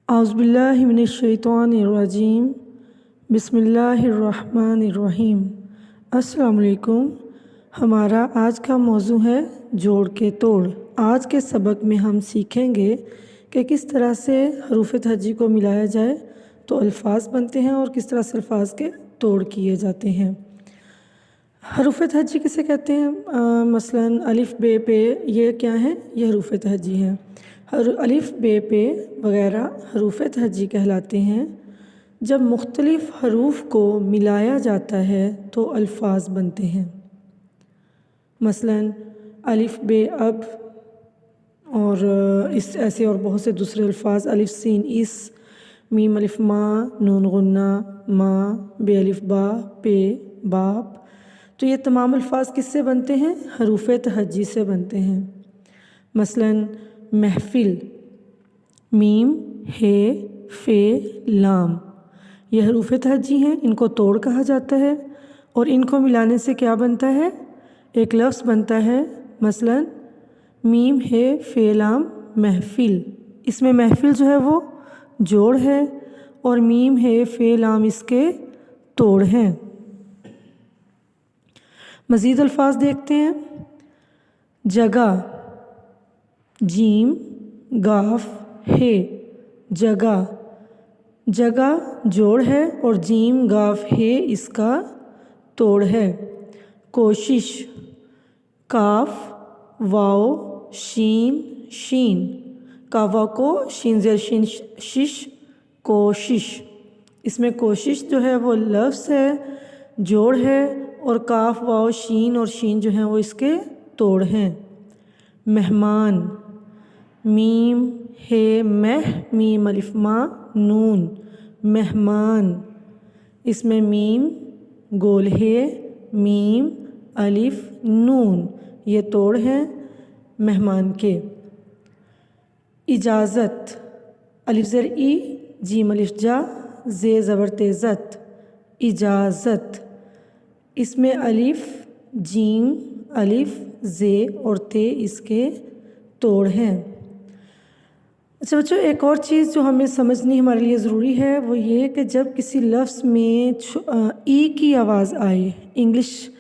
औज़ुबिल्लाहि मिनश्शैतानिर्रजीम बिस्मिल्लाहिर्रहमानिर्रहीम। अस्सलाम वालेकुम। हमारा आज का मौजू है जोड़ के तोड़। आज के सबक में हम सीखेंगे कि किस तरह से हरूफ तहज्जी को मिलाया जाए तो अल्फाज बनते हैं और किस तरह से अल्फाज के तोड़ किए जाते हैं। हरूफ तहज्जी किसे कहते हैं? मसलन अलिफ बे पे, ये क्या है? ये हरूफ तहज्जी हैं। अलिफ बे पे वगैरह हरूफ तहज्जी कहलाते हैं। जब मुख्तलिफ़ हरूफ को मिलाया जाता है तो अल्फाज बनते हैं। मसलन अलिफ बे अब और इस ऐसे और बहुत से दूसरे अल्फाज, अलिफ सीन इस, मीम अलिफ मा, नून गुन्ना मा, बे अलिफ बा पे बाप। तो ये तमाम अल्फाज किससे बनते हैं? हरूफ तहज्जी से बनते हैं। मसलन महफिल, मीम हे फे लाम, ये हरूफ तहज्जी हैं। इनको तोड़ कहा जाता है और इनको मिलाने से क्या बनता है? एक लफ्ज़ बनता है। मसलन मीम हे फे लाम महफिल, इसमें महफिल जो है वो जोड़ है और मीम हे फे लाम इसके तोड़ हैं। मज़ीद अल्फाज देखते हैं। जगह, जीम गाफ हे, जगह, जगह जोड़ है और जीम गाफ हे इसका तोड़ है। कोशिश, काफ वाओ शीन शीन, कावा को शीन ज़ेर शीन शिश, कोशिश। इसमें कोशिश जो है वो लफ्ज़ है, जोड़ है, और काफ वाओ शीन और शीन जो हैं वो इसके तोड़ हैं। मेहमान, मीम हे मह, मीम अलिफ मा नून, मेहमान, इसमें मीम गोल है, मीम अलिफ नून, ये तोड़ हैं मेहमान के। इजाज़त, अलिफ ज़ेर ई, जीम अलिफ जा, जे ज़बर ते ज़त, इजाज़त, इसमें अलिफ जीम अलिफ जे और ते इसके तोड़ हैं। अच्छा बच्चों, एक और चीज़ जो हमें समझनी हमारे लिए ज़रूरी है वो ये कि जब किसी लफ्ज़ में ई की आवाज़ आए, इंग्लिश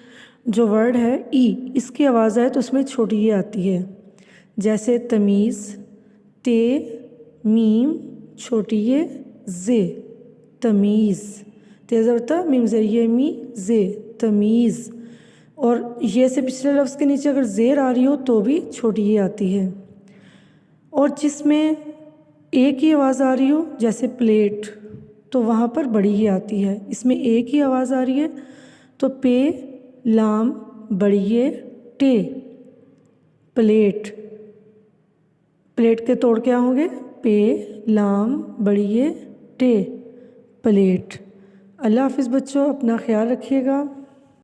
जो वर्ड है ई, इसकी आवाज़ आए तो उसमें छोटी ये आती है। जैसे तमीज़, ते मीम छोटी ये जे, तमीज़, ते ज़बरता मीम ज़रिए मी जे, तमीज़। और ये से पिछले लफ्ज़ के नीचे अगर ज़ेर आ रही हो तो भी छोटी ये आती है। और जिसमें ए की आवाज़ आ रही हो, जैसे प्लेट, तो वहाँ पर बड़ी ही आती है। इसमें ए की आवाज़ आ रही है तो पे लाम बड़ी ये टे, प्लेट। प्लेट के तोड़ क्या होंगे? पे लाम बड़ी ये टे, प्लेट। अल्लाह हाफ़िज़ बच्चों, अपना ख्याल रखिएगा।